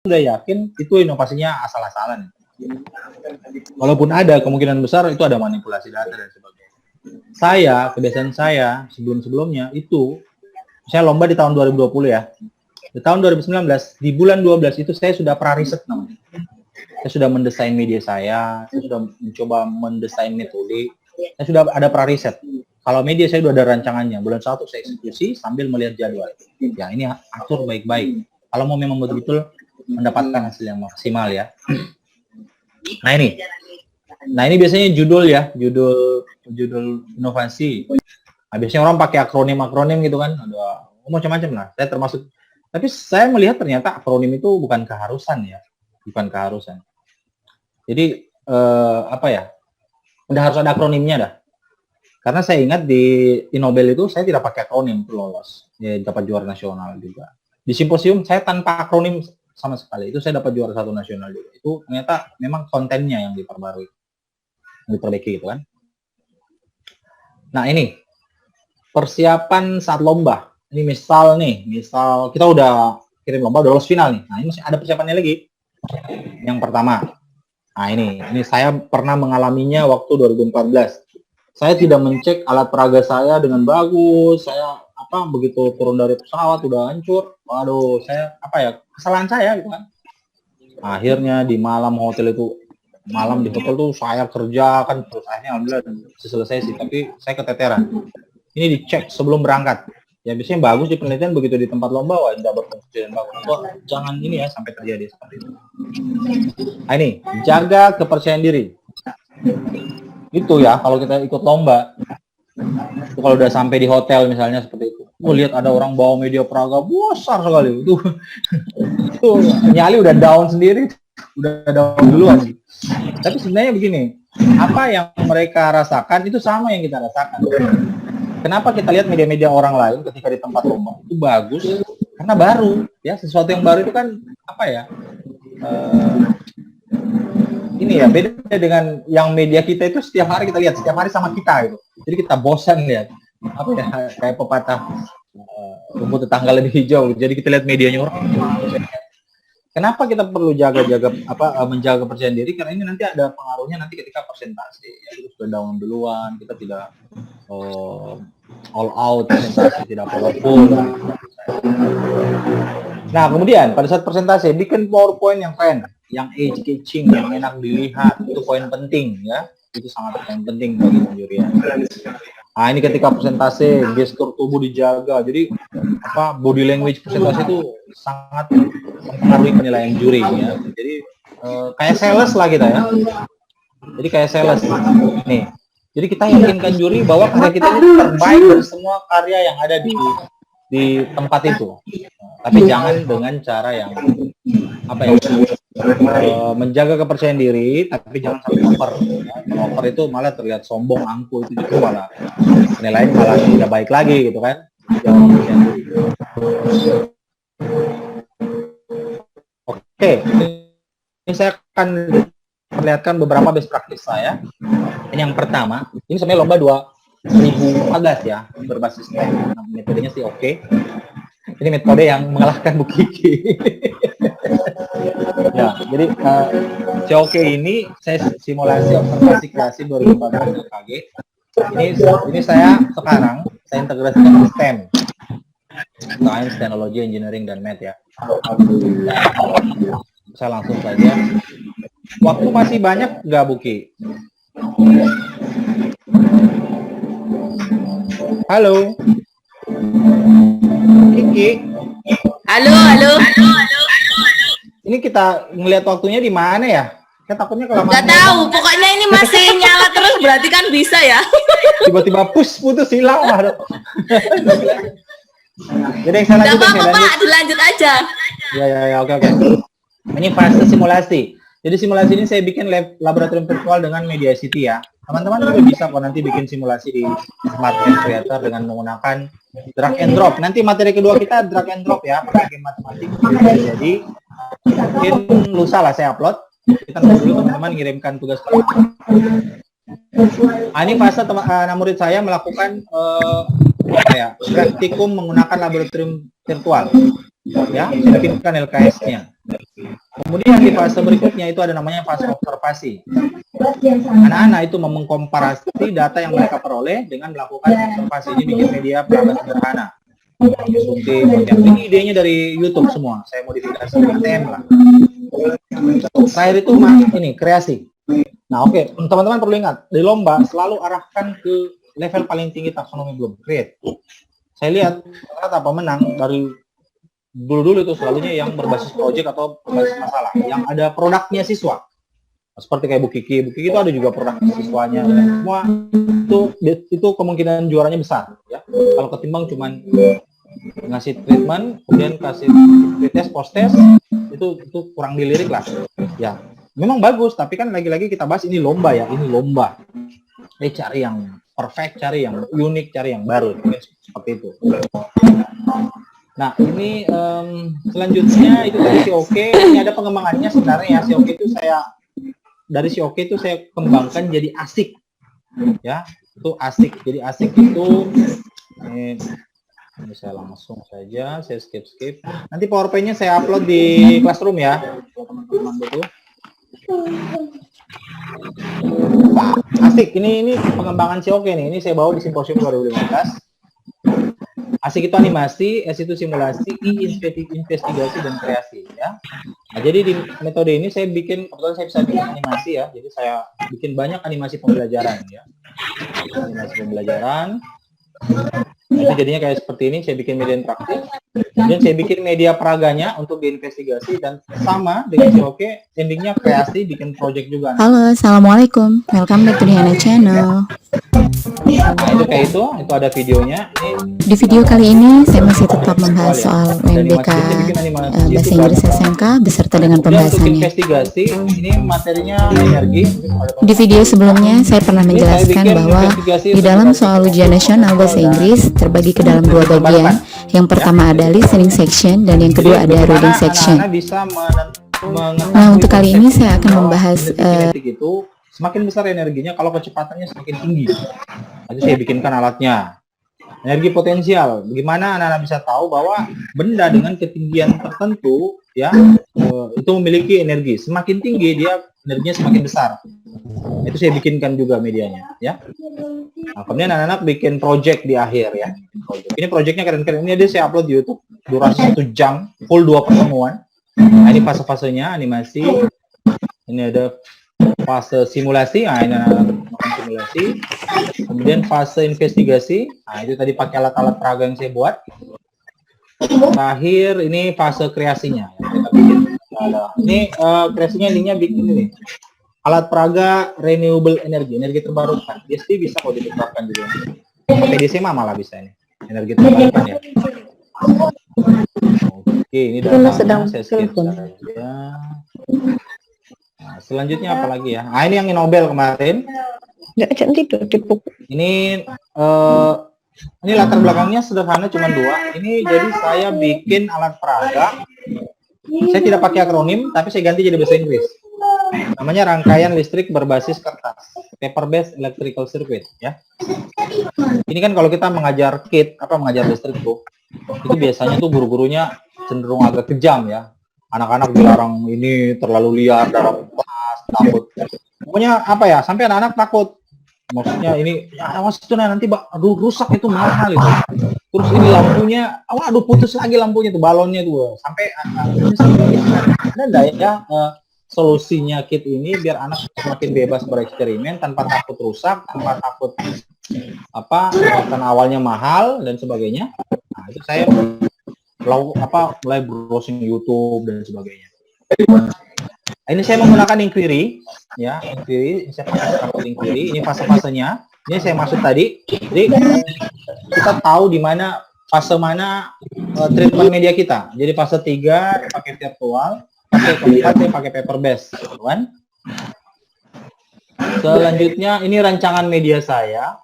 udah yakin itu inovasinya asal-asalan. Walaupun ada kemungkinan besar itu ada manipulasi data dan sebagainya. Kebiasaan saya sebelum-sebelumnya itu, saya lomba di tahun 2020 ya. Di tahun 2019, di bulan 12 itu saya sudah pra-riset namanya. Saya sudah mendesain media saya sudah mencoba mendesain metode, saya sudah ada pra-riset. Kalau media saya sudah ada rancangannya, bulan 1 saya eksekusi sambil melihat jadwal. Ya ini atur baik-baik. Kalau mau memang betul-betul mendapatkan hasil yang maksimal ya. Nah ini biasanya judul inovasi. Nah, biasanya orang pakai akronim gitu kan, ada macam-macam lah. Saya termasuk, tapi saya melihat ternyata akronim itu bukan keharusan ya, bukan keharusan. Jadi udah harus ada akronimnya dah. Karena saya ingat di Innobel itu saya tidak pakai akronim untuk lolos, ya dapat juara nasional juga. Di simposium saya tanpa akronim sama sekali, itu saya dapat juara 1 nasional juga. Itu ternyata memang kontennya yang diperbarui, diperbaiki gitu kan. Nah ini persiapan saat lomba. Ini misal kita udah kirim lomba, udah lolos final nih. Nah ini masih ada persiapannya lagi. Yang pertama, nah ini saya pernah mengalaminya waktu 2014. Saya tidak mencek alat peraga saya dengan bagus. Saya begitu turun dari pesawat udah hancur. Waduh, kesalahan saya gitu kan. Akhirnya di malam di hotel tuh saya kerja kan, terus akhirnya alhamdulillah selesai sih, tapi saya keteteran. Ini dicek sebelum berangkat. Ya biasanya bagus di penelitian, begitu di tempat lomba wah tidak berfungsi dan bagus. Jangan ini ya sampai terjadi seperti itu. Nah, ini jaga kepercayaan diri. Itu ya kalau kita ikut lomba. Itu kalau udah sampai di hotel misalnya seperti itu. Lihat ada orang bawa media peraga besar sekali. Itu nyali udah down sendiri, udah down duluan. Tapi sebenarnya begini, apa yang mereka rasakan itu sama yang kita rasakan. Kenapa kita lihat media-media orang lain ketika di tempat lomba itu bagus? Karena baru, ya sesuatu yang baru itu kan ini ya beda dengan yang media kita itu setiap hari kita lihat, setiap hari sama kita gitu. Jadi kita bosan lihat kayak pepatah rumput tetangga lebih hijau. Jadi kita lihat medianya orang. Kenapa kita perlu menjaga kepercayaan diri? Karena ini nanti ada pengaruhnya nanti ketika presentasi. Ya, kita sudah down duluan, kita tidak all out presentasi, tidak powerful. Nah, kemudian pada saat presentasi bikin PowerPoint yang keren, yang eye-catching, yang enak dilihat, itu poin penting ya. Itu sangat poin penting bagi penjurian. Nah, ini ketika presentasi gestur tubuh dijaga. Jadi body language presentasi itu sangat mempengaruhi penilaian juri ya. Jadi kayak sales lah kita ya. Jadi kayak sales nih. Jadi kita yakinkan juri bahwa karya kita ini terbaik dari semua karya yang ada di tempat itu. Tapi jangan dengan cara yang menjaga kepercayaan diri, tapi jangan sampai over. Over itu malah terlihat sombong, angkuh, itu juga malah penilaian malah tidak baik lagi gitu kan. Oke, ini saya akan perlihatkan beberapa best practice saya. Ini yang pertama, ini sebenarnya lomba 2014 ya, berbasis STEM. Metodenya sih oke. Ini metode yang mengalahkan Bu Kiki. Ya, jadi COK ini saya simulasi observasi kreasi 2014 UKG. Ini saya integrasikan STEM, Science, Technology, Engineering, dan Math ya. Saya langsung saja. Waktu masih banyak nggak Bu Ki? Halo, Kiki. Halo. Ini kita ngelihat waktunya di mana ya? Saya takutnya kelamaan. Nggak tahu, pokoknya ini masih nyala terus berarti kan bisa ya. Tiba-tiba putus hilang lah. Jadi yang saya lanjut. Pak, dilanjut aja. Ya, oke. Ini fase simulasi. Jadi simulasi ini saya bikin laboratorium virtual dengan Media City ya. Teman-teman juga bisa kok nanti bikin simulasi di Smart Creator dengan menggunakan drag and drop. Nanti materi kedua kita drag and drop ya, pakai matematik. Jadi mungkin lusa lah saya upload. Kita dulu teman-teman ngirimkan tugas. Ini fase murid saya melakukan praktikum menggunakan laboratorium virtual. Ya, saya bikinkan LKS-nya. Kemudian di fase berikutnya itu ada namanya fase observasi. Anak-anak itu mengkomparasi data yang mereka peroleh dengan melakukan observasi. Ini bikin media peraga sederhana. Ini idenya dari YouTube semua. Saya modifikasi ATM lah. Terakhir itu ini kreasi. Nah, oke, teman-teman perlu ingat, di lomba selalu arahkan ke level paling tinggi taksonomi Bloom, create. Saya lihat rata pemenang dari dulu itu selalunya yang berbasis project atau berbasis masalah, yang ada produknya siswa. Seperti kayak Bu Kiki itu ada juga produk siswanya. Semua itu kemungkinan juaranya besar, ya. Kalau ketimbang cuman ngasih treatment, kemudian kasih pretest, post-test, itu kurang dilirik lah. Ya, memang bagus, tapi kan lagi-lagi kita bahas ini lomba ya, ini lomba. Cari yang perfect, cari yang unik, cari yang baru, seperti itu. Nah, ini selanjutnya itu tadi si Oke, ini ada pengembangannya sebenarnya ya. Si Oke itu dari si Oke itu saya kembangkan jadi asik. Ya, itu asik. Jadi asik itu ini saya langsung saja, saya skip. Nanti PowerPoint-nya saya upload di Classroom ya. Teman-teman betul. Nah, asik. Ini pengembangan si Oke nih. Ini saya bawa di Simposium 2015. Asik itu animasi, S itu simulasi, I investigasi dan kreasi ya. Nah, jadi di metode ini saya kebetulan saya bisa bikin animasi ya. Jadi saya bikin banyak animasi pembelajaran ya. Animasi pembelajaran. Nah, itu jadinya kayak seperti ini, saya bikin media interaktif. Kemudian saya bikin media peraganya untuk diinvestigasi dan sama dengan si Oke, endingnya kreasi, bikin project juga. Halo, Assalamualaikum. Welcome back to the Hana Channel. Nah, itu kayak itu ada videonya. Di video kali ini saya masih tetap membahas soal UNBK Bahasa Inggris SMK beserta dengan pembahasannya. Investigasi, ini materinya energi. Di video sebelumnya saya pernah menjelaskan bahwa di dalam soal ujian nasional bahasa Inggris terbagi ke dalam dua bagian. Yang pertama ada listening section dan yang kedua ada reading section. Nah, untuk kali ini saya akan membahas semakin besar energinya kalau kecepatannya semakin tinggi. Nanti saya bikinkan alatnya. Energi potensial. Bagaimana anak-anak bisa tahu bahwa benda dengan ketinggian tertentu ya itu memiliki energi. Semakin tinggi dia energinya semakin besar. Itu saya bikinkan juga medianya ya. Nah, kemudian anak-anak bikin project di akhir ya. Ini projectnya keren-keren. Ini dia saya upload di YouTube. Durasi 1 jam, full 2 pertemuan. Nah, ini fase-fasenya animasi. Ini ada fase simulasi, nah ini anak-anak simulasi. Kemudian fase investigasi, nah itu tadi pakai alat-alat peraga yang saya buat. Terakhir ini fase kreasinya. Kita bikin. Ini kreasinya linknya bikin ini. Alat peraga renewable energi terbarukan. DSP bisa kok diterapkan juga. PDC malah bisa ini. Energi terbarukan ya. Oke, ini datanya saya skip saja. Nah, selanjutnya apa lagi ya? Nah, ini yang Nobel kemarin. Ini latar belakangnya sederhana, cuma 2. Ini jadi saya bikin alat peraga. Saya tidak pakai akronim, tapi saya ganti jadi bahasa Inggris. Namanya rangkaian listrik berbasis kertas, paper based electrical circuit ya. Ini kan kalau kita mengajar mengajar listrik tuh, itu biasanya tuh guru-gurunya cenderung agak kejam ya. Anak-anak dilarang ini terlalu liar dalam kelas, takut. Pokoknya sampai anak-anak takut. Maksudnya ini, ya awas itu nanti rusak itu mahal itu. Terus ini lampunya, putus lagi lampunya tuh, balonnya tuh. Sampai ada ya solusinya kit ini biar anak semakin bebas bereksperimen tanpa takut rusak, tanpa takut karena awalnya mahal dan sebagainya. Nah, itu saya mulai browsing YouTube dan sebagainya. Ini saya menggunakan inquiry ya, saya pakai inquiry. Ini fase-fasenya. Ini saya masuk tadi. Jadi kita tahu di mana fase mana treatment media kita. Jadi fase 3 pakai virtual, fase keempat saya pakai paper based, kan? Selanjutnya ini rancangan media saya.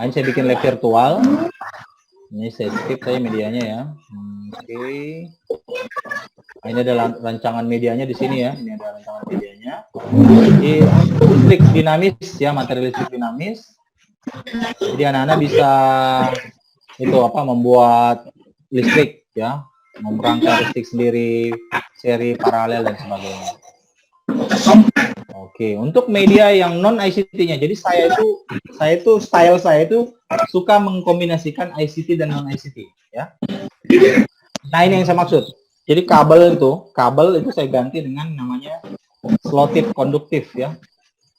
Ini saya bikin lab virtual. Ini saya skip saya medianya ya. Oke. Nah, ini ada rancangan medianya di sini ya. Ini ada rancangan medianya. Jadi listrik dinamis ya, materi listrik dinamis. Jadi anak-anak bisa membuat listrik ya, merangkai listrik sendiri. seri paralel dan sebagainya. Oke, untuk media yang non ICT-nya, jadi saya itu style saya itu suka mengkombinasikan ICT dan non ICT, ya. Nah ini yang saya maksud. Jadi kabel itu saya ganti dengan namanya slotted konduktif, ya.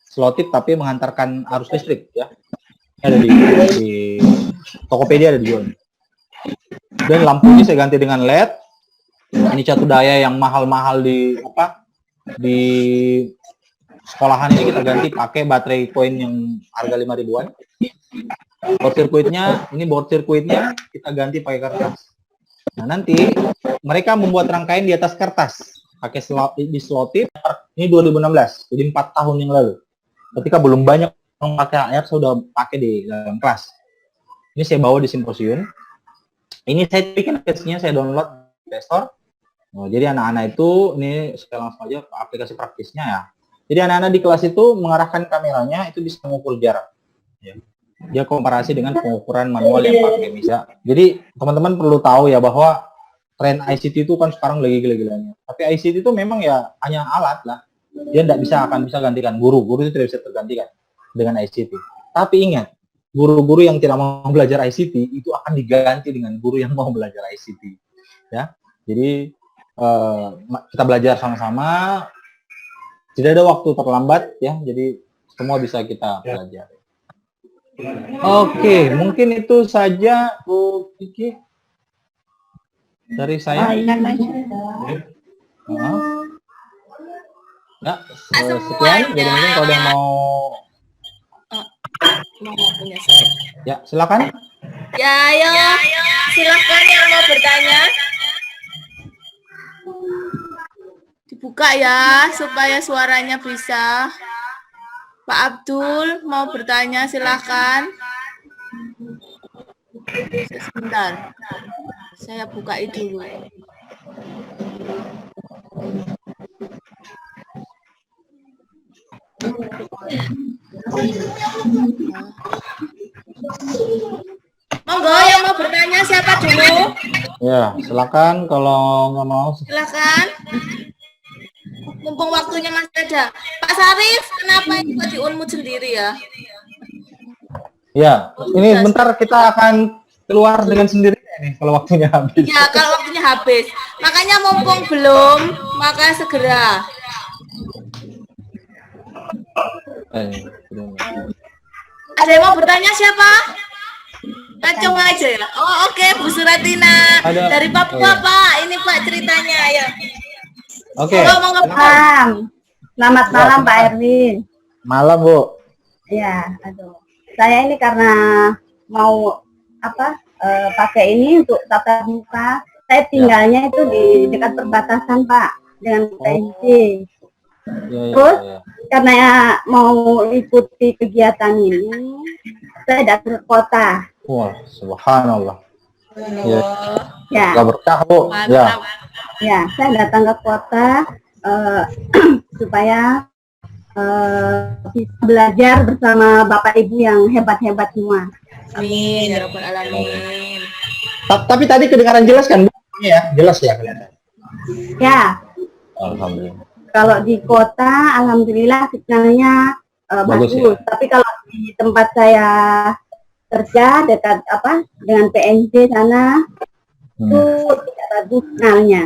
Slotted tapi menghantarkan arus listrik, ya. Ada di Tokopedia ada dijual. Dan lampunya saya ganti dengan LED. Ini catur daya yang mahal-mahal di sekolahan ini kita ganti pakai baterai koin yang harga 5 ribuan. Board sirkuitnya kita ganti pakai kertas. Nah, nanti mereka membuat rangkaian di atas kertas pakai slotted. Ini 2016, jadi 4 tahun yang lalu. Ketika belum banyak yang pakai HR, saya sudah pakai di dalam kelas. Ini saya bawa di simposium. Ini saya bikin aplikasinya, saya download di Play Store. Oh, jadi anak-anak itu, ini saya langsung aja aplikasi praktisnya ya. Jadi anak-anak di kelas itu mengarahkan kameranya, itu bisa mengukur jarak. Ya. Dia komparasi dengan pengukuran manual yang pakai bisa. Jadi teman-teman perlu tahu ya bahwa tren ICT itu kan sekarang lagi gila-gilanya. Tapi ICT itu memang ya hanya alat lah. Dia tidak akan bisa gantikan guru. Guru itu tidak bisa tergantikan dengan ICT. Tapi ingat, guru-guru yang tidak mau belajar ICT itu akan diganti dengan guru yang mau belajar ICT. Ya, jadi kita belajar sama-sama. Tidak ada waktu terlambat ya. Jadi semua bisa kita pelajari. Oke, mungkin itu saja Bu Kiki dari saya. Ya, sekian. Jadi mungkin kalau ada yang mau punya saya. ya, silakan. Ya, ayo. Silakan yang mau bertanya. Dibuka ya supaya suaranya bisa. Pak Abdul mau bertanya, silakan. Sebentar. Saya bukain dulu. Monggo yang mau bertanya siapa dulu? Ya, silakan kalau nggak mau. Silakan. Mumpung waktunya masih ada. Pak Sarif, kenapa itu di unmute sendiri ya? Ya, ini bentar kita akan keluar dengan sendirinya nih kalau waktunya habis. Ya, kalau waktunya habis. Makanya mumpung belum, maka segera. Ada yang mau bertanya siapa? Langsung aja ya. Oh, oke, Bu Suratina. Dari Papua, Pak. Ini Pak ceritanya ya. Oke. Selamat malam Pak Erwin. Malam Bu. Ya, aduh. Saya ini karena mau pakai ini untuk tatap muka. Saya tinggalnya itu di dekat perbatasan Pak dengan PNJ. Terus karena mau ikuti kegiatan ini, saya datang ke kota. Wah, subhanallah. Ya. Gak berkah Bu. Ya. Ya, saya datang ke kota supaya bisa belajar bersama Bapak Ibu yang hebat-hebat semua. Amin, ya Rabbal Alamin. Tapi tadi kedengaran jelas kan Bu? Ya, jelas ya kelihatan. Ya. Alhamdulillah. Kalau di kota, alhamdulillah sinyalnya bagus. Ya? Tapi kalau di tempat saya kerja dekat dengan PNJ sana itu tidak bagus sinyalnya.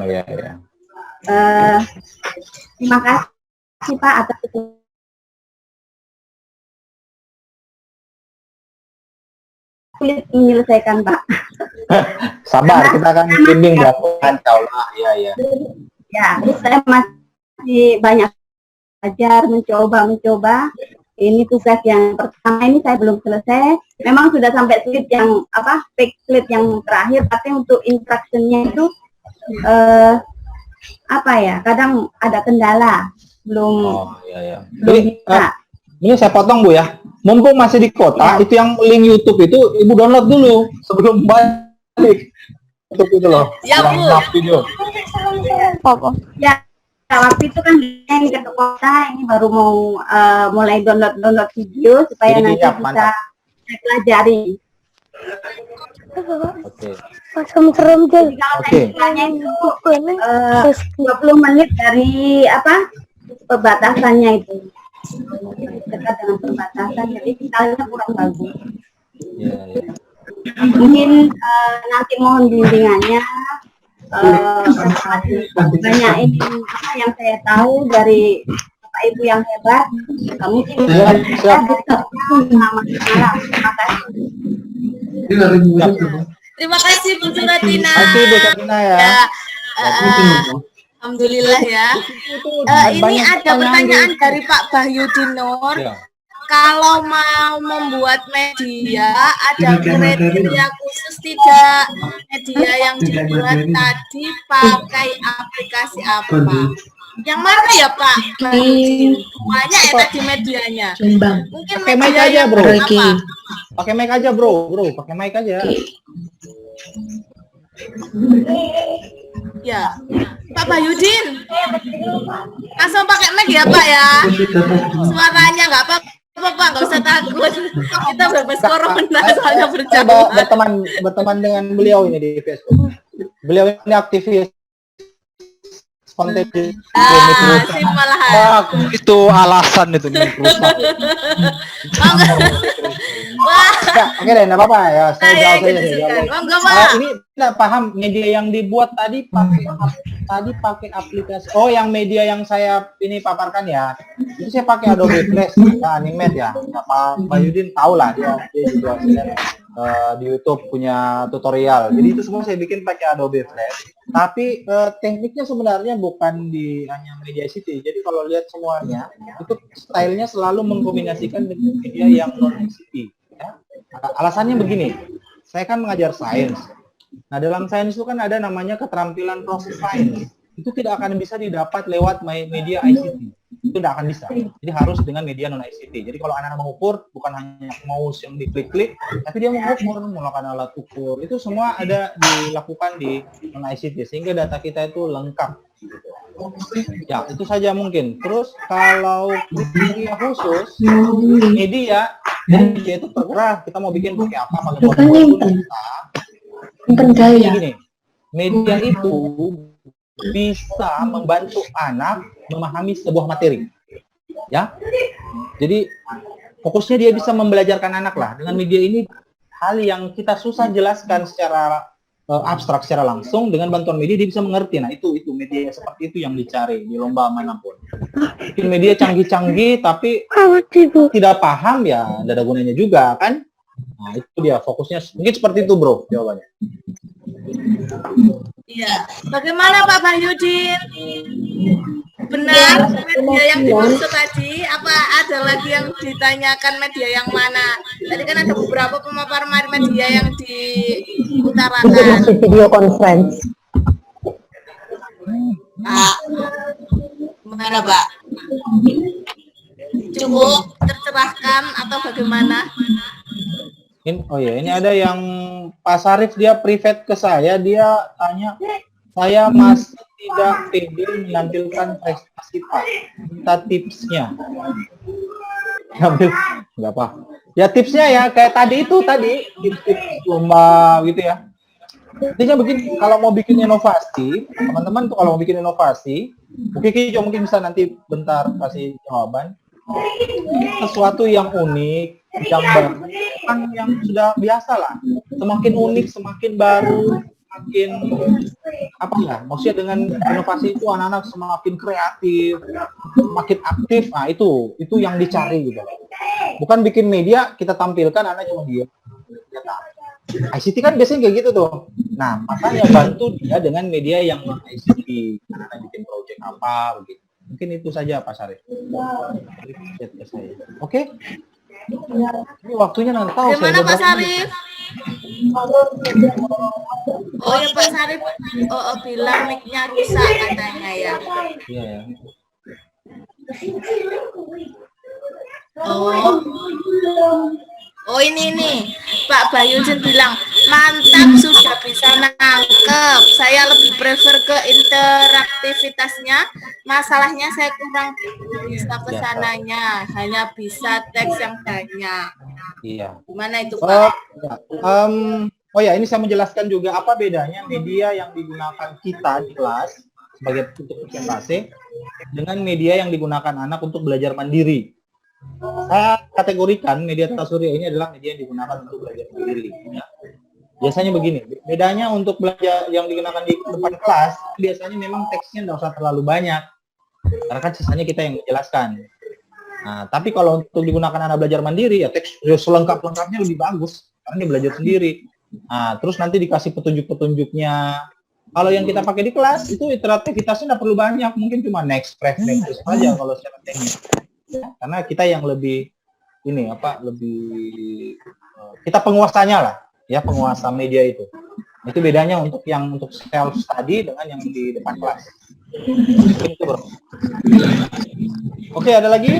Ya. Terima kasih Pak atas itu. Sulit menyelesaikan Pak. Sabar, kita akan bimbing dan insyaallah. Ya. Ya, saya masih banyak belajar, mencoba. Ini tugas yang pertama ini saya belum selesai. Memang sudah sampai slide yang fake slide yang terakhir, tapi untuk instructionnya itu kadang ada kendala, belum bisa. Ini saya potong Bu ya. Mumpung masih di kota, itu yang link YouTube itu Ibu download dulu sebelum balik. YouTube itu loh. Ya Bu. Video. Ya. Waktu itu kan ini ke kota, ini baru mau mulai download video supaya jadi nanti bisa saya pelajari. Oke. Serem jadi kalau Oke. istilahnya itu 20 menit dari apa perbatasannya itu dekat dengan perbatasan, jadi sinyalnya kurang bagus. Iya, iya. Mungkin nanti mohon bimbingannya. Banyak ini apa yang saya tahu dari Bapak Ibu yang hebat. Mungkin Siap. selamat malam. Terima kasih. Terima kasih Bu Suratina. Terima kasih Bu Suratina ya. Alhamdulillah ya. Ini ada pertanyaan dari Pak Bahyudinur. Ya. Kalau mau membuat media, ada kriteria khusus tidak? Media yang dibuat tadi pakai aplikasi apa? Yang mana ya Pak? Banyak ya tadi medianya. Mungkin Pakai mic media aja, yang Bro. apa? Pakai mic aja, Bro. Pakai mic aja. Ya, Pak Bahyudin, langsung pakai mic ya Pak ya. Suaranya nggak apa-apa Pak, nggak usah takut. Kita bebas corona soalnya berjauhan. Berteman dengan beliau ini di Facebook. Beliau ini aktivis konten di Sip malahan. itu alasan itu nih rusak. Wah, Oke deh, enggak apa-apa ya. Saya jawab saja deh. Monggo Pak. Ini tidak paham media yang dibuat tadi pakai aplikasi. Oh, yang media yang saya ini paparkan ya. Itu saya pakai Adobe Flash, ya, Animate ya. Pak Yudin tahu lah dia juga di YouTube punya tutorial. Jadi itu semua saya bikin pakai Adobe Flash. Tapi tekniknya sebenarnya bukan di hanya media ICT. Jadi kalau lihat semuanya, itu stylenya selalu mengkombinasikan dengan media yang non ICT. Ya. Alasannya begini, saya kan mengajar sains. Nah, dalam sains itu kan ada namanya keterampilan proses sains. Itu tidak akan bisa didapat lewat media ICT. Itu tidak akan bisa. Jadi harus dengan media non ICT. Jadi kalau anak-anak mengukur, bukan hanya mouse yang diklik-klik, tapi dia mengukur, menggunakan alat ukur. Itu semua ada dilakukan di non ICT sehingga data kita itu lengkap. Ya, itu saja mungkin. Terus kalau kriteria khusus media itu terserah kita mau bikin pakai apa, pakai gini. Media itu bisa membantu anak memahami sebuah materi. Ya. Jadi fokusnya dia bisa membelajarkan anak lah. Dengan media ini hal yang kita susah jelaskan secara abstrak secara langsung, dengan bantuan media dia bisa mengerti. Nah, itu media seperti itu yang dicari di lomba manapun. Mungkin media canggih-canggih tapi tidak paham ya, tidak ada gunanya juga kan. Nah, itu dia fokusnya. Mungkin seperti itu, Bro, jawabannya. Iya. Bagaimana Pak Bahyudin? Benar media yang dimaksud tadi? Apa ada lagi yang ditanyakan media yang mana? Tadi kan ada beberapa pemaparan media yang diutarakan. Video conference. Pak, gimana Pak? Cukup tercerahkan atau bagaimana? Ini ada yang Pak Sarif dia private ke saya, dia tanya, saya masih tidak pede menampilkan prestasi Pak, minta tipsnya. Nggak apa. Ya tipsnya ya kayak tadi tips lomba gitu ya. Intinya begini, kalau mau bikin inovasi, teman-teman tuh kalau mau bikin inovasi, oke, mungkin bisa nanti bentar kasih jawaban. Sesuatu yang unik, yang baru, kan yang sudah biasa lah. Semakin unik, semakin baru, semakin apa ya? Maksudnya dengan inovasi itu anak-anak semakin kreatif, semakin aktif. Nah, itu yang dicari gitu. Bukan bikin media kita tampilkan anak cuma dia. ICT kan biasanya kayak gitu tuh. Nah, makanya bantu dia dengan media yang non ICT. Anak bikin project apa begitu. Mungkin itu saja Pak Sarif. Oke? Ini waktunya nanti tahu. Bagaimana Pak Sarif? Oh ya Pak Sarif, bilang mic-nya rusak katanya ya. Iya ya. Oh ini nih Pak Bahyudin bilang mantap sudah bisa nangkep. Saya lebih prefer ke interaktivitasnya. Masalahnya saya kurang bisa kesananya, hanya bisa teks yang banyak. Iya. Gimana itu Pak? Oh ya, ini saya menjelaskan juga apa bedanya media yang digunakan kita di kelas sebagai untuk presentasi dengan media yang digunakan anak untuk belajar mandiri. Saya kategorikan media Tata Surya ini adalah media yang digunakan untuk belajar mandiri. Ya. Biasanya begini, bedanya untuk belajar yang digunakan di depan kelas, biasanya memang teksnya tidak usah terlalu banyak, karena kan sisanya kita yang menjelaskan. Nah, tapi kalau untuk digunakan anak belajar mandiri, ya teks selengkap-lengkapnya lebih bagus, karena dia belajar sendiri. Nah, terus nanti dikasih petunjuk-petunjuknya. Kalau yang kita pakai di kelas itu interaktivitasnya tidak perlu banyak, mungkin cuma next saja kalau secara teknis. Karena kita yang lebih kita penguasanya lah, ya penguasa media itu. Itu bedanya untuk self study dengan yang di depan kelas. Itu, bro. Oke, ada lagi?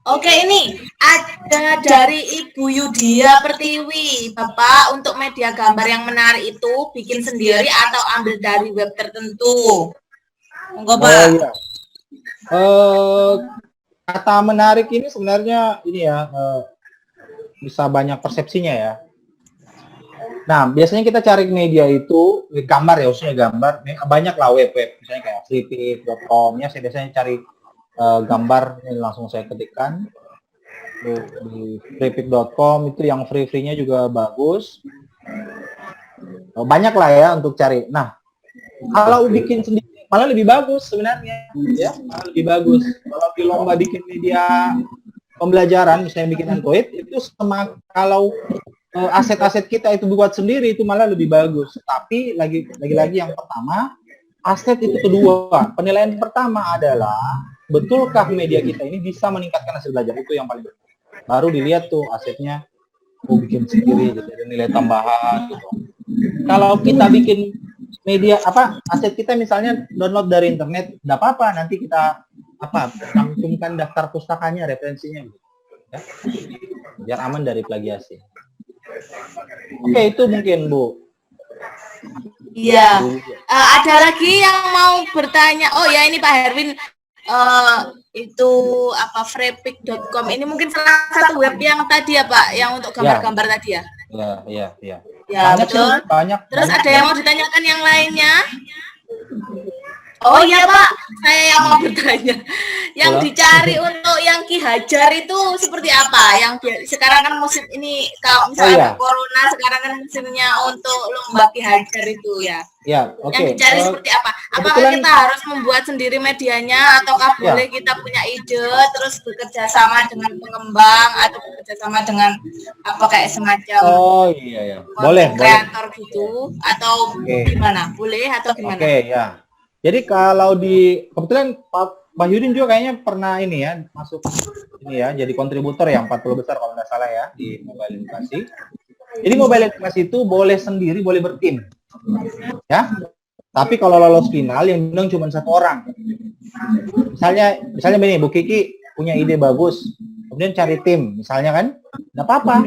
Oke, ini ada dari Ibu Yudia Pertiwi. Bapak, untuk media gambar yang menarik itu bikin sendiri atau ambil dari web tertentu? Monggo, Pak. Oh iya. Kata menarik ini sebenarnya bisa banyak persepsinya ya. Nah, biasanya kita cari media itu gambar ya, khususnya gambar. Banyak lah web, misalnya kayak freepik.com ya. Saya biasanya cari gambar, ini langsung saya ketikkan di freepik.com, itu yang free-nya juga bagus. Banyak lah ya untuk cari. Nah, kalau bikin sendiri malah lebih bagus sebenarnya, ya, malah lebih bagus. Kalau di lomba bikin media pembelajaran, misalnya bikin Android, itu kalau aset-aset kita itu buat sendiri itu malah lebih bagus. Tapi lagi-lagi yang pertama, aset itu kedua. Penilaian pertama adalah betulkah media kita ini bisa meningkatkan hasil belajar, itu yang paling penting. Baru dilihat tuh asetnya, bikin sendiri, gitu, ada nilai tambahan gitu. Kalau kita bikin media aset kita misalnya download dari internet, tidak apa-apa, nanti kita cantumkan daftar pustakanya, referensinya, gitu, ya, biar aman dari plagiasi. Oke, itu mungkin Bu. Iya. Ada lagi yang mau bertanya. Oh ya, ini Pak Herwin. Itu freepik.com ini mungkin salah satu web yang tadi ya Pak, yang untuk gambar-gambar tadi ya. Iya. Ya, banyak betul. Sih, banyak. Terus ada yang mau ditanyakan yang lainnya? Oh iya Pak, saya yang mau bertanya. Yang dicari untuk yang Ki Hajar itu seperti apa? Yang sekarang kan musim ini, kalau misalnya corona sekarang kan musimnya untuk lomba Ki Hajar itu ya. Ya, oke. Yang dicari seperti apa? Apakah kita harus membuat sendiri medianya, ataukah boleh kita punya ide terus bekerja sama dengan pengembang atau bekerja sama dengan kayak semacam boleh kreator gitu, atau gimana? Boleh atau gimana? Oke, ya. Jadi kalau kebetulan Pak Yudin juga kayaknya pernah masuk jadi kontributor yang 40 besar kalau nggak salah ya di Mobile Edukasi. Jadi Mobile Edukasi itu boleh sendiri, boleh bertim, ya. Tapi kalau lolos final yang diundang cuma 1 orang. Misalnya begini, Bu Kiki punya ide bagus, kemudian cari tim, misalnya kan, nggak apa-apa.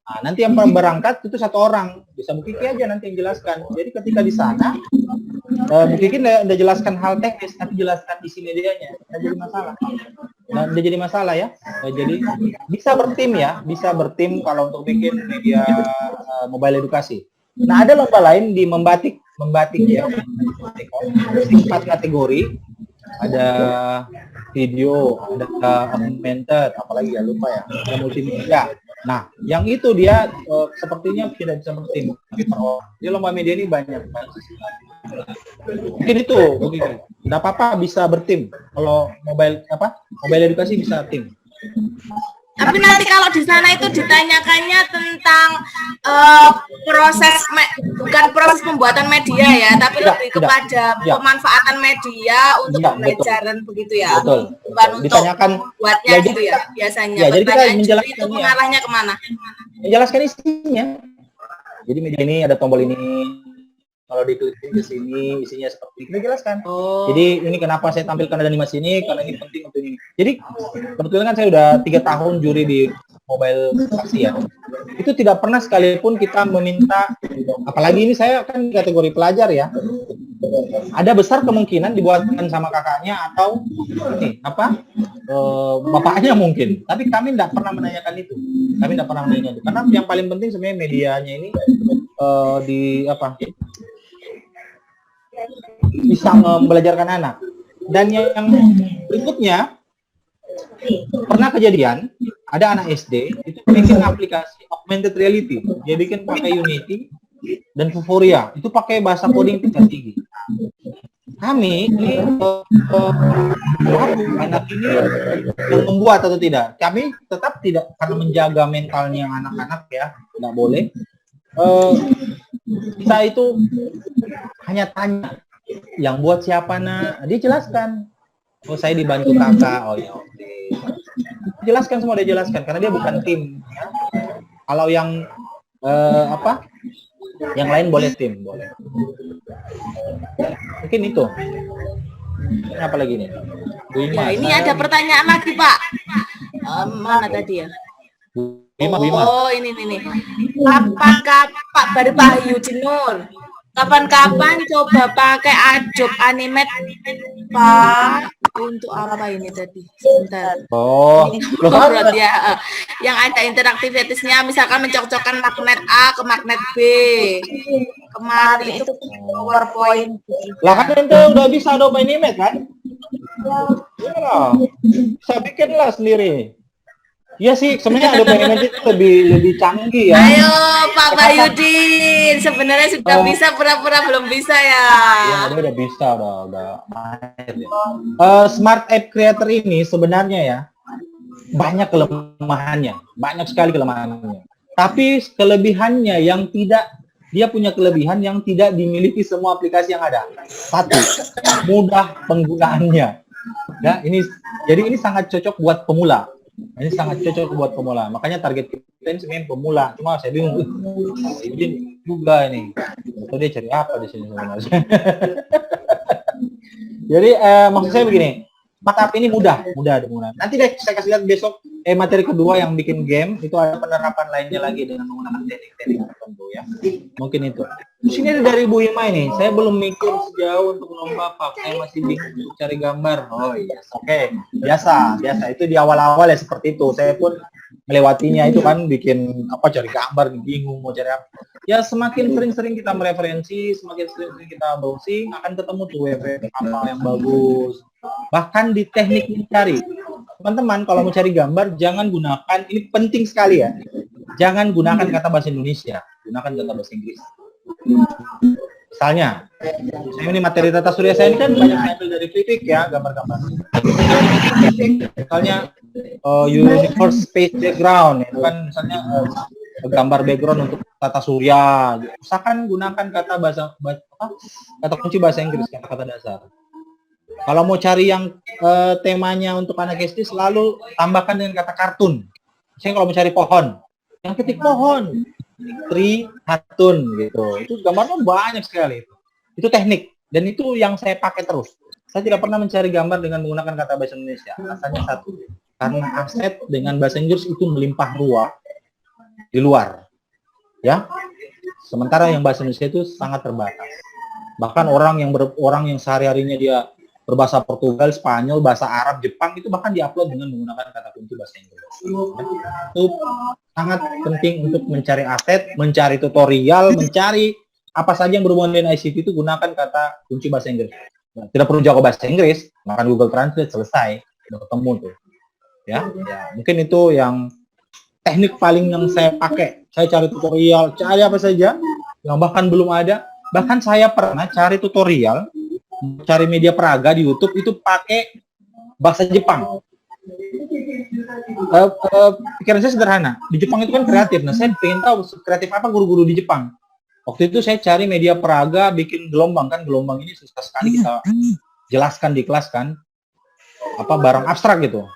Nah, nanti yang berangkat itu 1 orang, bisa Bu Kiki aja nanti yang jelaskan. Jadi ketika di sana Bu Kiki udah jelaskan hal teknis, tapi jelaskan isi medianya, nggak jadi masalah. Nggak jadi masalah ya. Jadi bisa bertim kalau untuk bikin media Mobile Edukasi. Nah, ada lomba lain di membatik ya, 4 kategori, ada video, ada augmented, apalagi ya lupa ya, ada multimedia. Nah, yang itu dia sepertinya tidak bisa bertim, tapi per orang. Jadi lomba media ini banyak. Mungkin itu, nggak apa-apa bisa bertim. Kalau Mobile Edukasi bisa tim. Tapi nanti kalau di sana itu ditanyakannya tentang bukan proses pembuatan media ya, tapi lebih kepada pemanfaatan media untuk pembelajaran begitu ya. Betul. Bukan untuk ditanyakan buatnya gitu ya biasanya. Ya, jadi kita menjelaskan itu mengarahnya kemana? Menjelaskan isinya. Jadi media ini ada tombol ini. Kalau diklik ke sini, isinya seperti kita jelaskan. Jadi ini kenapa saya tampilkan animasi ini, karena ini penting untuk ini. Jadi kebetulan kan saya udah 3 tahun juri di Mobile Edukasi ya. Itu tidak pernah sekalipun kita meminta, apalagi ini saya kan kategori pelajar ya. Ada besar kemungkinan dibuatkan sama kakaknya atau bapaknya mungkin. Tapi kami tidak pernah menanyakan itu. Karena yang paling penting sebenarnya medianya ini bisa membelajarkan anak. Dan yang berikutnya, pernah kejadian ada anak SD itu bikin aplikasi augmented reality. Dia bikin pakai Unity dan Vuforia, itu pakai bahasa coding tingkat tinggi. Kami ini anak ini yang membuat atau tidak. Kami tetap tidak, karena menjaga mentalnya anak-anak ya, nggak boleh. Kita itu hanya tanya, yang buat siapa nak? Dia jelaskan. Oh, saya dibantu kakak. Oh ya, oke. Jelaskan semua, dia jelaskan karena dia bukan tim. Ya. Kalau yang yang lain boleh tim, boleh. Mungkin itu. Ini apa lagi nih? Ya, ini ada pertanyaan lagi, Pak. Mana tadi ya? Bima. Oh, ini. Apakah Pak dari Pak Yudi Nur? Kapan-kapan coba pakai Adobe Animate, Pak. Untuk apa ini tadi? Sebentar. Oh, berarti ya. Yang ada interaktivitasnya, misalkan mencocokkan magnet A ke magnet B. Kemarin itu PowerPoint. Lah kan ente udah bisa Adobe Animate kan? Ya, saya bikin lah sendiri. Iya sih, sebenarnya Adobe Animate itu lebih canggih ya. Ayo Pak Bayudin, sebenarnya sudah bisa, pura-pura belum bisa ya. Ya, dia udah bisa, udah. Smart App Creator ini sebenarnya ya banyak kelemahannya, banyak sekali kelemahannya. Tapi kelebihannya yang tidak, dia punya kelebihan yang tidak dimiliki semua aplikasi yang ada. Satu, mudah penggunaannya. Ya, jadi ini sangat cocok buat pemula. Ini sangat cocok buat pemula. Makanya target kita ini sebenarnya pemula. Cuma saya bingung, ini juga ini. Atau dia cari apa di sini sebenarnya? Jadi maksud saya begini, smart app ini mudah. Nanti deh saya kasih lihat besok materi kedua yang bikin game itu ada penerapan lainnya lagi dengan menggunakan teknik-teknik tertentu ya. Mungkin itu. Di sini ada dari Bu Ima ini. Saya belum mikir sejauh untuk lomba Pak. Saya masih bingung untuk cari gambar. Oh iya, oke. Biasa. Itu di awal-awal ya seperti itu. Saya pun melewatinya itu kan bikin cari gambar, bingung mau cari apa. Ya semakin sering-sering kita mereferensi, semakin sering-sering kita browsing, akan ketemu tuh web apa yang bagus. Bahkan di teknik mencari. Teman-teman kalau mau cari gambar jangan gunakan, ini penting sekali ya. Jangan gunakan kata bahasa Indonesia, gunakan kata bahasa Inggris. Misalnya, saya ini materi tata surya saya ini kan banyak diambil dari Flickr ya, gambar-gambar. Misalnya universe space background, itu kan misalnya gambar background untuk tata surya. Usahakan gunakan kata kunci bahasa Inggris, kata-kata dasar. Kalau mau cari yang temanya untuk anak SD, selalu tambahkan dengan kata kartun. Misalnya kalau mau cari pohon, yang ketik pohon, tree, kartun gitu. Itu gambarnya banyak sekali. Itu teknik dan itu yang saya pakai terus. Saya tidak pernah mencari gambar dengan menggunakan kata bahasa Indonesia. Alasannya satu, karena aset dengan bahasa Inggris itu melimpah ruah di luar. Ya. Sementara yang bahasa Indonesia itu sangat terbatas. Bahkan orang yang sehari-harinya dia berbahasa Portugal, Spanyol, bahasa Arab, Jepang itu bahkan diupload dengan menggunakan kata kunci bahasa Inggris. Itu sangat penting untuk mencari aset, mencari tutorial, mencari apa saja yang berhubungan dengan ICT itu gunakan kata kunci bahasa Inggris. Nah, tidak perlu jago bahasa Inggris, makan Google Translate selesai, udah ketemu tuh. Ya, mungkin itu yang teknik paling yang saya pakai. Saya cari tutorial, cari apa saja yang bahkan belum ada. Bahkan saya pernah cari tutorial, cari media peraga di YouTube itu pakai bahasa Jepang. Pikiran saya sederhana. Di Jepang itu kan kreatif. Nah, saya pengen tahu kreatif apa guru-guru di Jepang. Waktu itu saya cari media peraga, bikin gelombang kan. Gelombang ini susah sekali kita jelaskan di kelas kan. Barang abstrak gitu.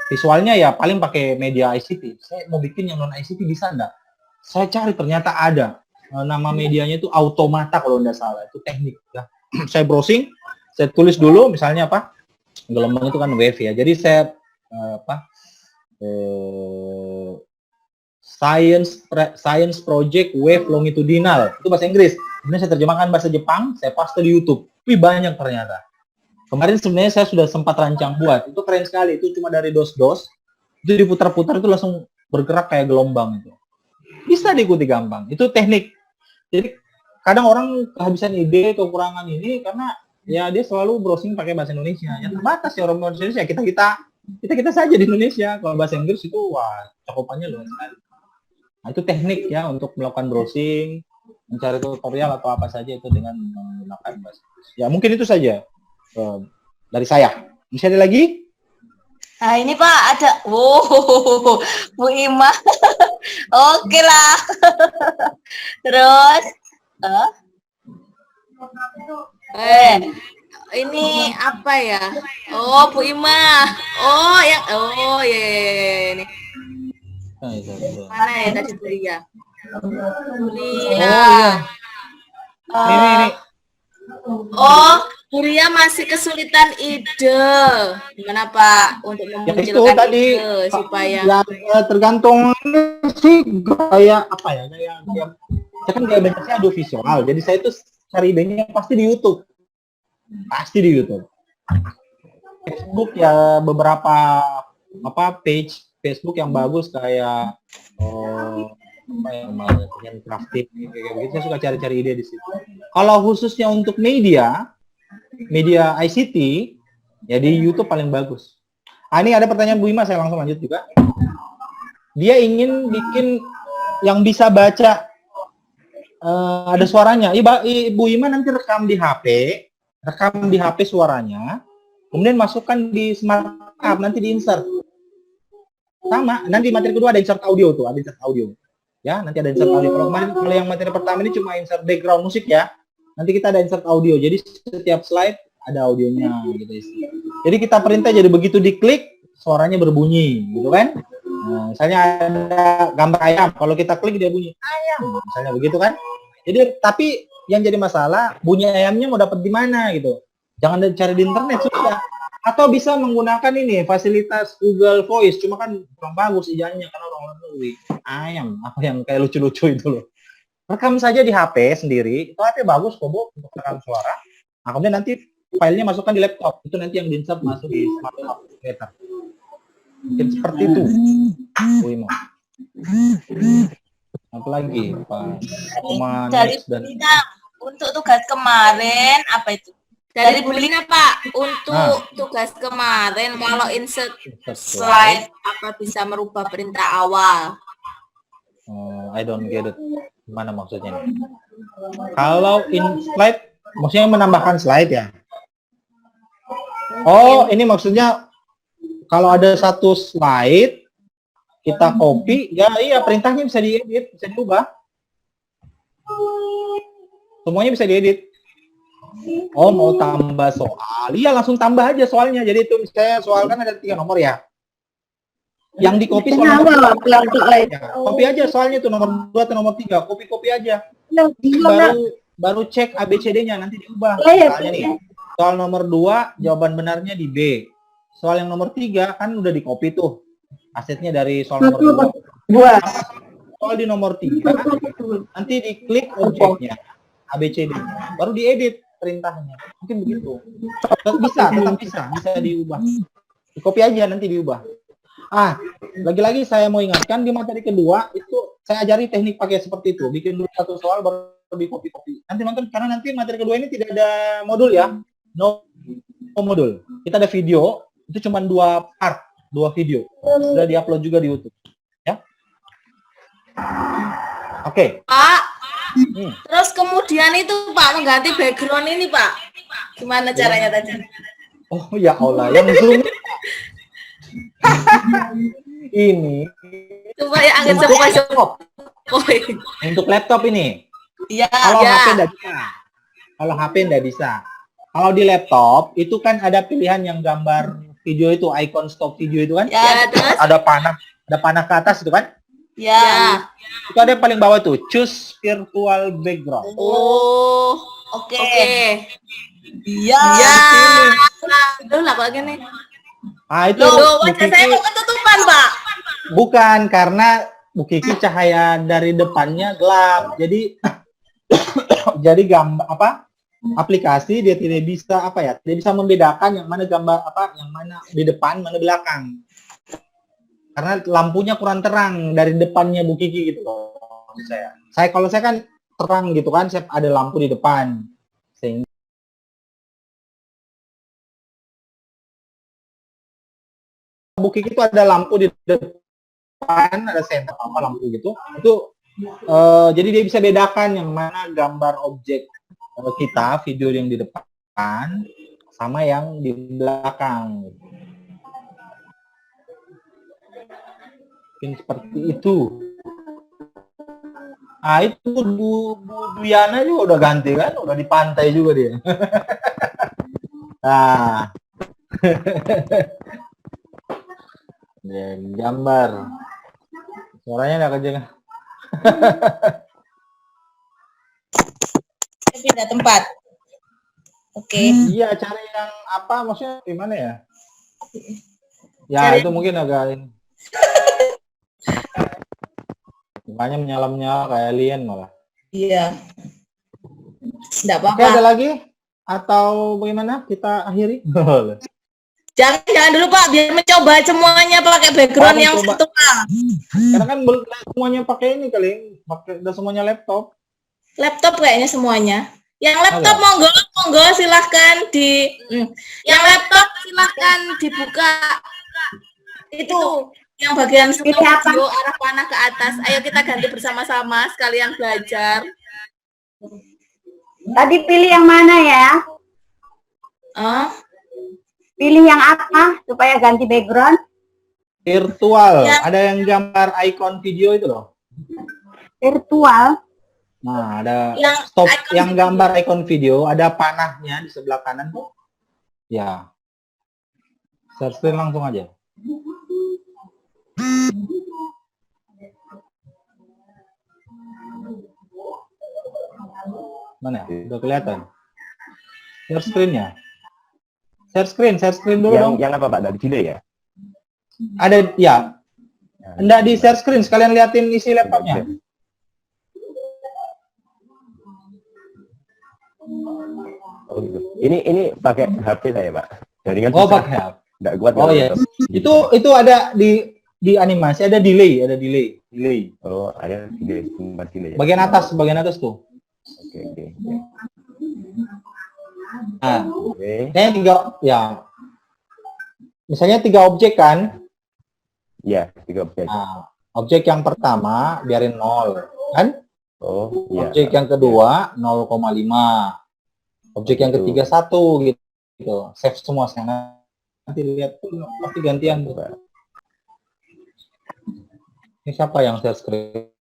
Visualnya ya paling pakai media ICT. Saya mau bikin yang non ICT bisa enggak? Saya cari ternyata ada. Nama medianya itu Automata kalau enggak salah. Itu teknik ya. Saya browsing, saya tulis dulu misalnya gelombang itu kan wave ya. Jadi saya science project wave longitudinal itu bahasa Inggris. Kemudian saya terjemahkan bahasa Jepang, saya paste di YouTube. Wih, banyak ternyata. Kemarin sebenarnya saya sudah sempat rancang buat. Itu keren sekali. Itu cuma dari dos-dos. Itu diputar-putar itu langsung bergerak kayak gelombang itu. Bisa diikuti gampang. Itu teknik. Jadi kadang orang kehabisan ide, kekurangan ini karena ya dia selalu browsing pakai bahasa Indonesia. Ya terbatas ya orang bahasa Indonesia. Kita saja di Indonesia. Kalau bahasa Inggris itu wah cakupannya luas sekali. Nah, itu teknik ya untuk melakukan browsing, mencari tutorial atau apa saja itu dengan menggunakan bahasa Inggris. Ya mungkin itu saja dari saya. Bisa ada lagi? Nah ini Pak ada, Bu Ima, oke lah. Terus, Ini apa ya? Oh, Bu Ima. Oh, yang ya ini. Mana ya tadi Bulia? Ini. Oh, Bulia masih kesulitan ide. Gimana Pak untuk memunculkan tadi, ide supaya ya tergantung sih gaya apa ya? Gaya saya kan gaya belajar saya audiovisual. Jadi saya itu cari idenya pasti di YouTube. Pasti di YouTube. Facebook ya beberapa page Facebook yang bagus kayak yang crafting kayak gitu, saya suka cari-cari ide di situ. Kalau khususnya untuk media ICT ya di YouTube paling bagus. Ini ada pertanyaan Bu Ima, saya langsung lanjut juga. Dia ingin bikin yang bisa baca ada suaranya. Ibu Ima nanti rekam di HP suaranya, kemudian masukkan di smart app, nanti di-insert. Sama, nanti materi kedua ada insert audio tuh, ada insert audio. Ya, nanti ada insert audio. Kalau yang materi pertama ini cuma insert background musik ya. Nanti kita ada insert audio. Jadi setiap slide ada audionya gitu. Jadi kita perintah jadi begitu diklik suaranya berbunyi, gitu kan? Nah, misalnya ada gambar ayam, kalau kita klik dia bunyi ayam, misalnya begitu kan? Jadi tapi yang jadi masalah bunyi ayamnya mau dapat di mana gitu. Jangan cari di internet sudah. Atau bisa menggunakan ini fasilitas Google Voice, cuma kan kurang bagus ijazahnya karena orang ayam apa yang kayak lucu-lucu itu loh. Rekam saja di HP sendiri, itu HP bagus kok Bu untuk rekam suara. Nah, kemudian nanti filenya masukkan di laptop, itu nanti yang di-insert masuk di smartphone computer. Mungkin seperti itu. Bu Ima. Apalagi Pak dari untuk tugas kemarin apa itu? dari Bu Lina Pak untuk tugas kemarin kalau insert slide apa bisa merubah perintah awal? I don't get it. Gimana maksudnya? Kalau in slide maksudnya menambahkan slide ya? Oh, ini maksudnya kalau ada satu slide kita copy, ya iya perintahnya bisa diedit, bisa diubah. Semuanya bisa diedit. Oh, mau tambah soal. Iya, langsung tambah aja soalnya. Jadi itu misalnya soal kan ada 3 nomor ya. Yang di copy soal nomor 2. Ya, copy aja soalnya itu nomor 2 atau nomor 3. Copy aja. Baru cek ABCD-nya nanti diubah. Misalnya nih, soal nomor 2 jawaban benarnya di B. Soal yang nomor 3 kan udah di copy tuh. Asetnya dari soal nomor 2. Soal di nomor 3 nanti diklik objeknya ABCD. Baru diedit perintahnya. Mungkin begitu. Tetap bisa diubah. Di copy aja nanti diubah. Lagi-lagi saya mau ingatkan di materi kedua itu saya ajari teknik pakai seperti itu. Bikin dulu satu soal baru di copy. Nanti nonton karena nanti materi kedua ini tidak ada modul ya. No modul. Kita ada video, itu cuma 2 video. Sudah diupload juga di YouTube. Ya. Oke. Pak, terus kemudian itu Pak mengganti background ini Pak. Gimana caranya tadi? Oh ya Allah, yang Zoom ini Supaya angin sepoi. untuk laptop ini. Iya. Kalau HP enggak bisa. Kalau di laptop itu kan ada pilihan yang gambar video itu, icon stop video itu kan? Ya, terus Ada panah ke atas itu kan? Ya. Itu ada yang paling bawah tuh, choose virtual background. Oh, Oke. Iya. Itu lah lagi nih. Itu Loh, wajah saya kok ketutupan, Pak? Bukan, karena Bu Kiki cahaya dari depannya gelap. Jadi jadi gambar aplikasi dia tidak bisa tidak bisa membedakan yang mana gambar yang mana di depan, mana belakang. Karena lampunya kurang terang dari depannya Bu Kiki gitu loh. Kalau saya kan terang gitu kan, ada lampu di depan. Sehingga bukit itu ada lampu di depan, ada senter apa lampu gitu. Itu jadi dia bisa bedakan yang mana gambar objek kita, video yang di depan sama yang di belakang. Mungkin seperti itu. Ah, itu Bu Duyana juga udah ganti kan, udah di pantai juga dia. Nah. Ya, gambar. Suaranya enggak kedengaran. Pindah tempat. Oke. Iya, cari yang apa maksudnya gimana ya? Ya, Cari itu mungkin agak ini. Makanya menyala-menyala kayak alien malah. Iya. Enggak Oke, apa-apa. ada lagi? Atau bagaimana? Kita akhiri? Jangan dulu Pak, biar mencoba semuanya pakai background yang coba. virtual. Karena kan semuanya pakai ini kali, udah semuanya laptop. Laptop kayaknya semuanya. Yang laptop monggo silahkan Yang laptop silahkan dibuka. Itu yang bagian stop video arah panah ke atas. Ayo kita ganti bersama-sama sekalian belajar. Tadi pilih yang mana ya? Pilih yang apa supaya ganti background? Virtual. Ya. Ada yang gambar ikon video itu loh. Virtual. Nah, ada stop yang gambar ikon video, ada panahnya di sebelah kanan tuh. Ya. Share screen langsung aja. Mana? Udah kelihatan. Share screen-nya. Share screen dulu dong. Yang apa Pak? Dari delay ya? Ada ya. Enggak di share screen, sekalian liatin isi laptopnya. Oh gitu. Ini pakai HP saya Pak. Jaringan pakai HP. Enggak kuat. Oh iya. Itu ada di animasi ada delay. Oh, ada delay. Ya. Bagian atas tuh. Oke. Nah, misalnya 3 objek kan? Iya, 3 objek. Nah, objek yang pertama biarin 0, kan? Oh, iya. Objek yang kedua 0,5. Objek yang ketiga 1 gitu. Save semua sana. Nanti lihat tuh pasti gantian tuh. Ini siapa yang share screen?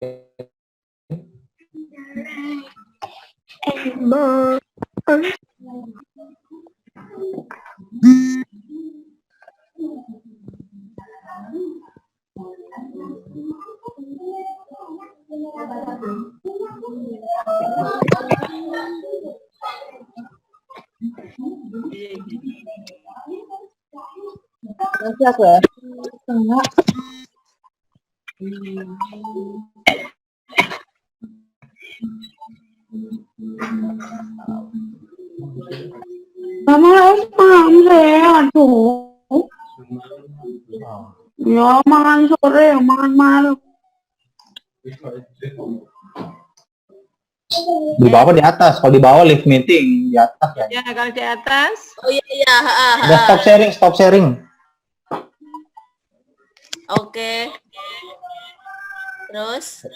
Ya makan sore, makan malam. Di bawah di atas. Kalau di bawah live meeting di atas ya. Ya, kalau di atas. Oh iya. Udah stop sharing. Oke. Terus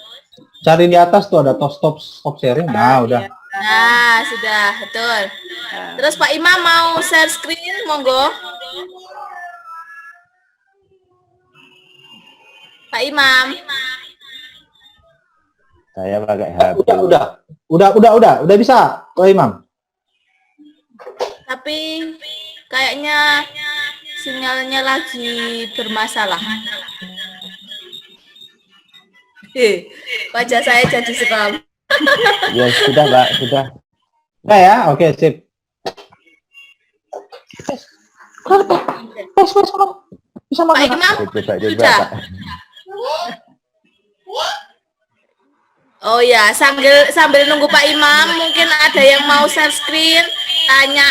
Cari di atas tuh ada stop sharing. Nah, udah. Nah, sudah, betul. Terus Pak Imam mau share screen, monggo. Pak Imam. Saya pakai HP. Udah bisa, Pak Imam. Tapi kayaknya sinyalnya lagi bermasalah. Wajah saya jadi seram. Ya sudah Pak, sudah. Udah ya, oke sip. Bisa Pak Imam, Coba sudah. Pak. Oh ya, sambil nunggu Pak Imam, mungkin ada yang mau share screen, tanya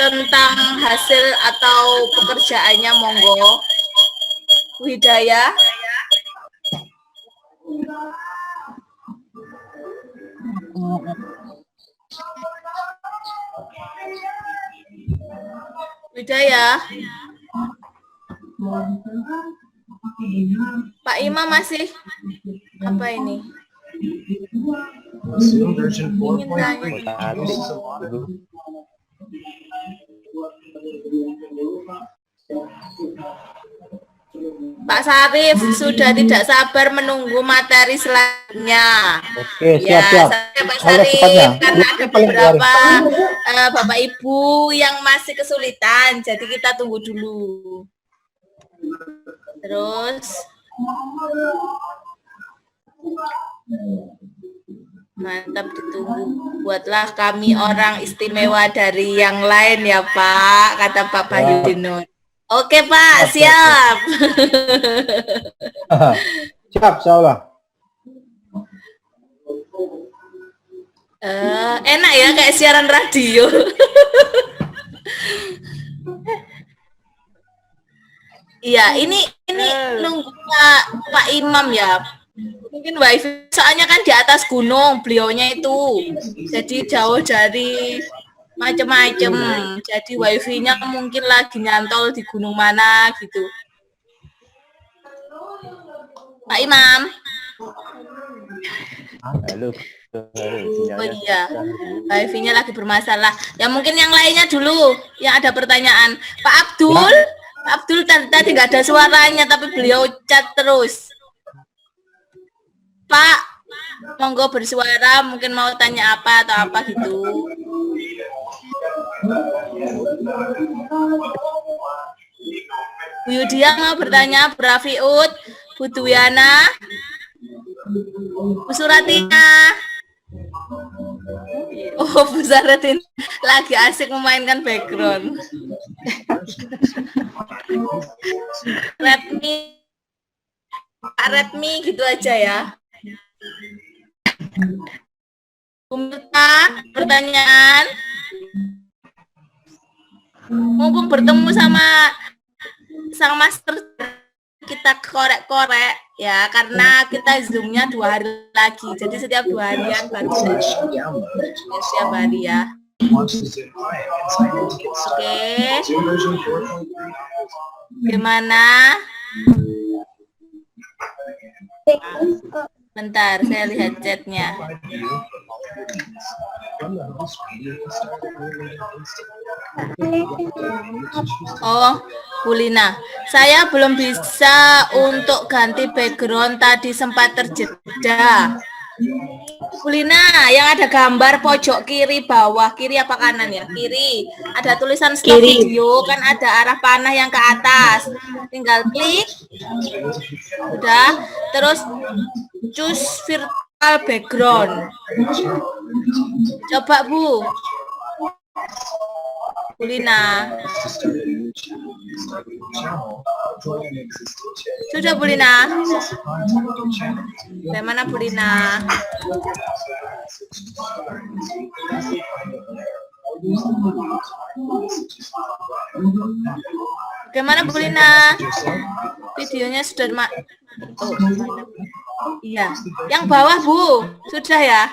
tentang hasil atau pekerjaannya, monggo. Bu Hidayah. Udah ya. Pak Imam masih apa ini? Ingin tanya. Pak Sarif sudah tidak sabar menunggu materi selanjutnya. Oke, Ya, siap-siap. saya Pak Ayo Sarif, cepatnya. karena ada beberapa Bapak Ibu yang masih kesulitan, jadi kita tunggu dulu. Terus, mantap ditunggu. Buatlah kami orang istimewa dari yang lain ya Pak, kata Pak Bahyudinur. Oke Pak, siap. Siap, insyaallah. Enak ya kayak siaran radio. Iya, ini nunggu Pak Imam ya. Mungkin wifi, soalnya kan di atas gunung beliaunya itu, jadi jauh dari macem-macem. Jadi wifi-nya mungkin lagi nyantol di gunung mana gitu. Pak Imam. Halo. Oh iya, wifi-nya lagi bermasalah. Ya mungkin yang lainnya dulu yang ada pertanyaan. Pak Abdul, Pak Abdul tadi nggak ada suaranya tapi beliau chat terus. Pak, monggo bersuara, mungkin mau tanya apa atau apa gitu. Bu Yudia mau bertanya, Bu Rafiud, Bu Dwiana, Bu Suratina. Oh, Bu Saratin lagi asik memainkan background. Redmi, Pak Redmi gitu aja ya. Bu Mirta, pertanyaan. Mumpung bertemu sama sang master, kita korek-korek ya, karena kita zoomnya 2 hari lagi, jadi setiap 2 harian baru ya, setiap hari ya. Oke, gimana? Bentar, saya lihat chatnya. Oh, Bu Lina, saya belum bisa untuk ganti background, tadi sempat terjeda. Bu Lina, yang ada gambar pojok kiri bawah, kiri apa kanan ya? Kiri. Ada tulisan stop video, kan ada arah panah yang ke atas. Tinggal klik. Udah, terus choose virtual background. Coba Bu. Bu Lina. Sudah Bu Lina? Bagaimana Bu Lina? Bagaimana Bu Lina? Videonya sudah iya. Yang bawah Bu, sudah ya?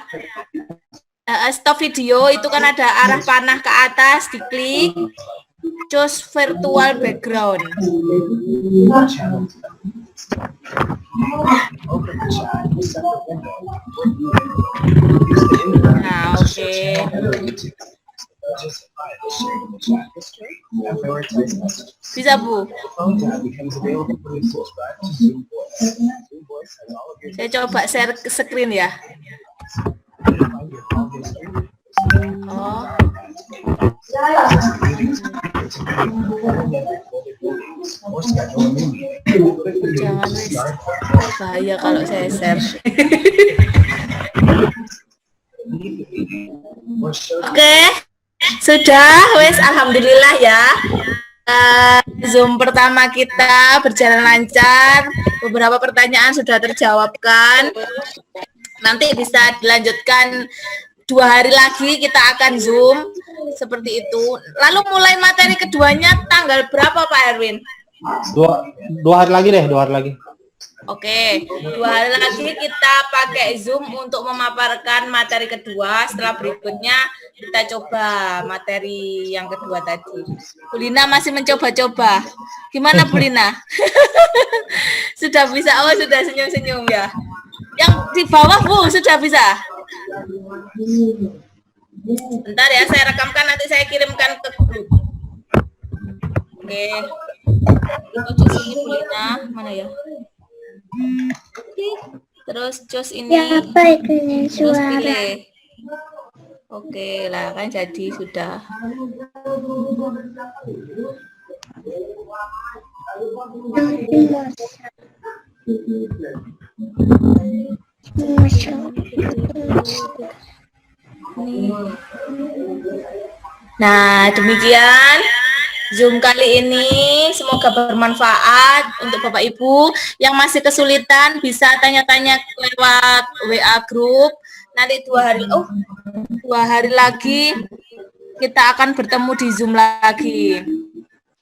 Stop video itu kan ada arah panah ke atas, diklik, choose virtual background. Nah, oke. Bisa Bu? Saya coba share ke screen ya. Oh. Jangan bahaya kalau saya share. Oke, sudah, wes alhamdulillah ya. Zoom pertama kita berjalan lancar. Beberapa pertanyaan sudah terjawabkan. Nanti bisa dilanjutkan 2 hari lagi, kita akan Zoom seperti itu. Lalu mulai materi keduanya tanggal berapa Pak Erwin? 2 hari lagi deh, 2 hari lagi. Oke, 2 hari lagi kita pakai Zoom untuk memaparkan materi kedua. Setelah berikutnya kita coba materi yang kedua tadi. Bu Lina masih mencoba-coba. Gimana Bu Lina? Sudah bisa? Oh, sudah senyum-senyum ya. Yang di bawah Bu, sudah bisa? Bentar ya, saya rekamkan, nanti saya kirimkan ke grup. Oke. Itu sini Bu Lina, mana ya? Terus cus ini. Siapa itu yang Terus suara? pilih. Oke lah, kan jadi sudah. Nah, demikian Zoom kali ini, semoga bermanfaat untuk Bapak Ibu. Yang masih kesulitan bisa tanya-tanya lewat WA grup. Nanti 2 hari lagi kita akan bertemu di Zoom lagi.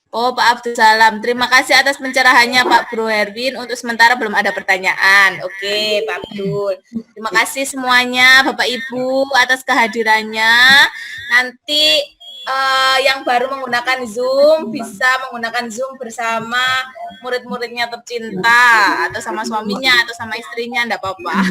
Oh, Pak Abdul Salam, terima kasih atas pencerahannya Pak Bro Herwin. Untuk sementara belum ada pertanyaan. Oke, Pak Abdul. Terima kasih semuanya Bapak Ibu atas kehadirannya. Nanti yang baru menggunakan Zoom bisa menggunakan Zoom bersama murid-muridnya tercinta atau sama suaminya atau sama istrinya, enggak apa-apa.